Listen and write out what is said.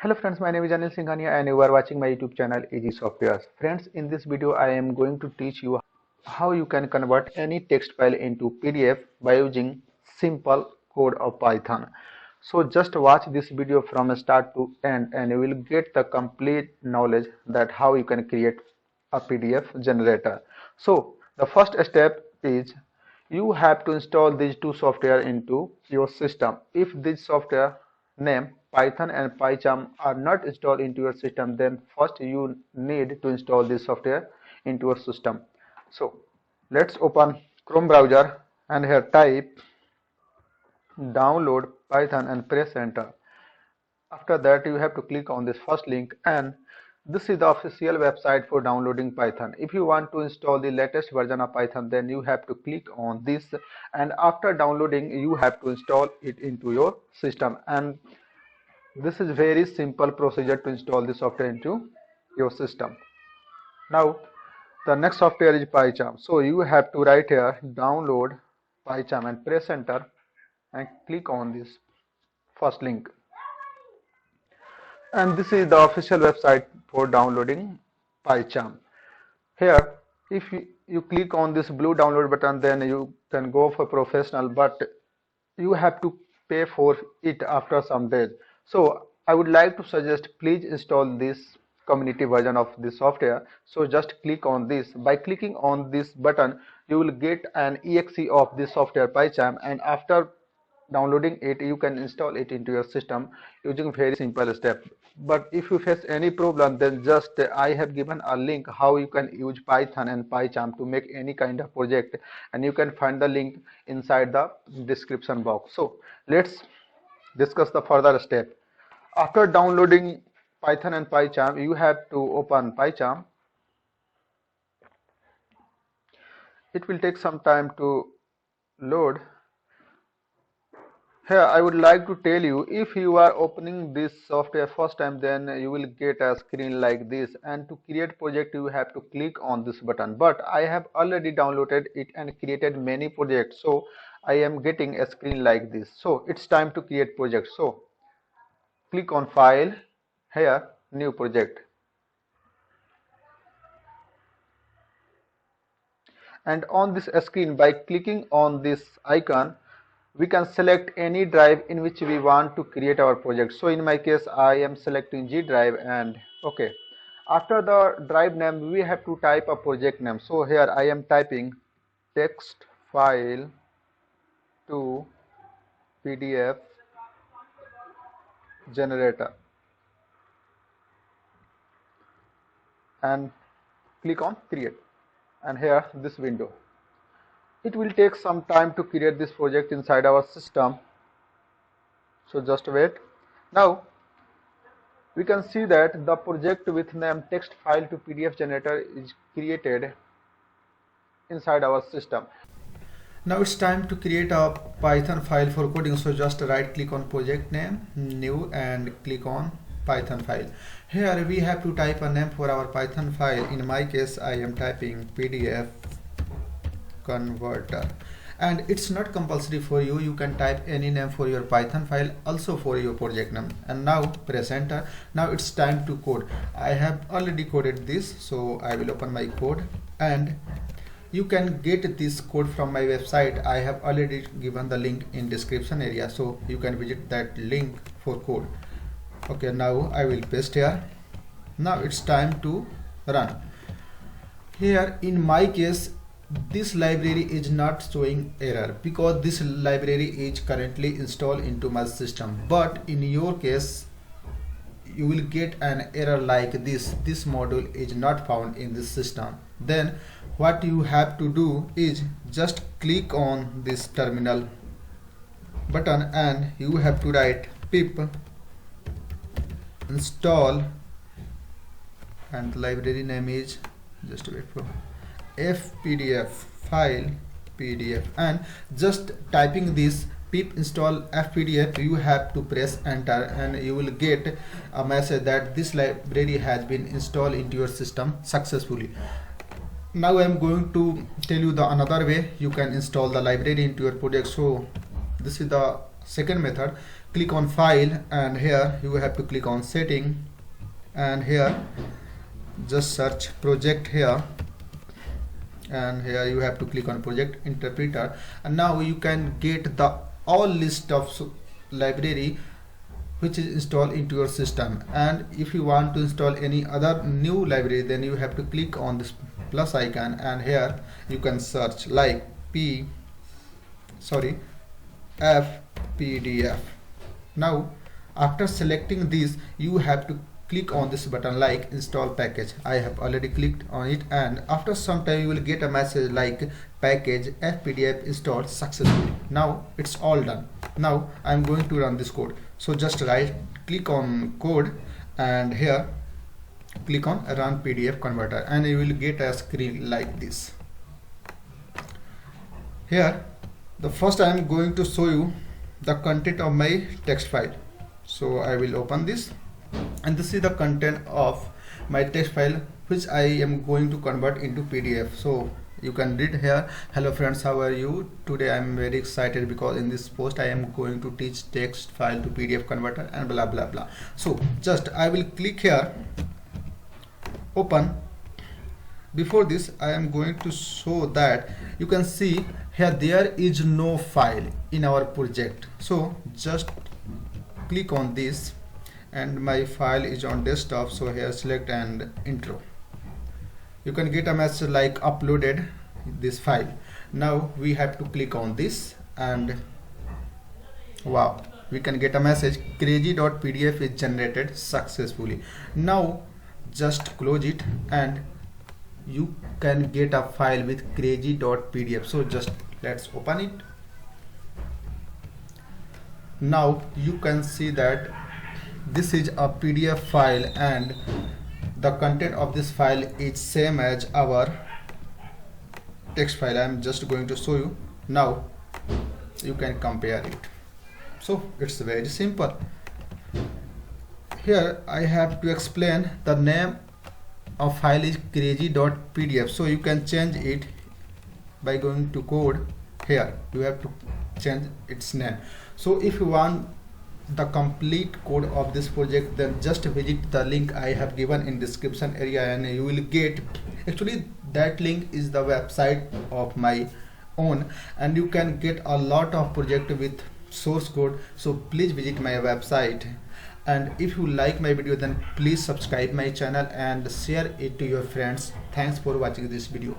Hello friends, my name is Anil Singhania and you are watching my YouTube channel Easy Softwares. Friends, in this video I am going to teach you how you can convert any text file into PDF by using simple code of Python. So just watch this video from start to end and you will get the complete knowledge that how you can create a PDF generator. So the first step is you have to install these two software into your system. If this software name Python and PyCharm are not installed into your system, then first you need to install this software into your system. So let's open Chrome browser and here type download Python and press enter. After that you have to click on this first link and this is the official website for downloading Python. If you want to install the latest version of Python, then you have to click on this, and after downloading you have to install it into your system. And this is very simple procedure to install the software into your system. Now the next software is PyCharm. So you have to write here download PyCharm and press enter and click on this first link. And this is the official website for downloading PyCharm. Here if you click on this blue download button, then you can go for professional, but you have to pay for it after some days. So I would like to suggest please install this community version of this software. So just click on this. By clicking on this button you will get an exe of this software PyCharm, and after downloading it you can install it into your system using very simple step. But if you face any problem, then just I have given a link how you can use Python and PyCharm to make any kind of project, and you can find the link inside the description box. So let's discuss the further step. After downloading Python and PyCharm, you have to open PyCharm. It will take some time to load. Here I would like to tell you, if you are opening this software first time, then you will get a screen like this, and to create project you have to click on this button. But I have already downloaded it and created many projects, so I am getting a screen like this. So it's time to create project. So click on file, here new project, and on this screen by clicking on this icon we can select any drive in which we want to create our project. So in my case I am selecting G drive, and okay, after the drive name we have to type a project name. So here I am typing text file to PDF generator and click on create, and here this window. It will take some time to create this project inside our system, so just wait. Now we can see that the project with name text file to PDF generator is created inside our system. Now it's time to create a Python file for coding. So just right click on project name, new, and click on Python file. Here we have to type a name for our Python file. In my case I am typing PDF converter, and it's not compulsory for you. You can type any name for your Python file, also for your project name. And now press enter. Now it's time to code. I have already coded this, so I will open my code, and you can get this code from my website. I have already given the link in description area, so you can visit that link for code. Okay, now I will paste here. Now it's time to run. Here in my case this library is not showing error because this library is currently installed into my system, but in your case you will get an error like this module is not found in this system. Then what you have to do is just click on this terminal button and you have to write pip install, and the library name is, just wait for, fpdf file pdf, and just typing this pip install fpdf you have to press enter, and you will get a message that this library has been installed into your system successfully. Now I am going to tell you the another way you can install the library into your project. So this is the second method. click on file, and here you have to click on setting, and here just search project here, and here you have to click on project interpreter, and now you can get the all list of library which is installed into your system. And if you want to install any other new library, then you have to click on this plus icon, and here you can search like fpdf. Now after selecting this, you have to click on this button like install package. I have already clicked on it, and after some time you will get a message like package fpdf installed successfully. Now it's all done. Now I'm going to run this code. So just right click on code, and here click on run pdf converter, and you will get a screen like this. Here the first I am going to show you the content of my text file. So I will open this, and this is the content of my text file which I am going to convert into PDF. So you can read here, hello friends, how are you? Today I am very excited because in this post I am going to teach text file to PDF converter and blah blah blah. So just I will click here, open. Before this I am going to show that you can see here there is no file in our project. So just click on this, and my file is on desktop. So here select and intro. You can get a message like uploaded this file. Now we have to click on this, and wow, we can get a message crazy.pdf is generated successfully. Now just close it, and you can get a file with crazy.pdf. So just let's open it. Now you can see that this is a PDF file, and the content of this file is same as our text file. I am just going to show you. Now you can compare it. So it's very simple. Here I have to explain the name of file is crazy.pdf. So you can change it by going to code. Here you have to change its name. So if you want the complete code of this project, then just visit the link I have given in description area, and you will get, actually that link is the website of my own, and you can get a lot of project with source code. So please visit my website, and if you like my video, then please subscribe my channel and share it to your friends. Thanks for watching this video.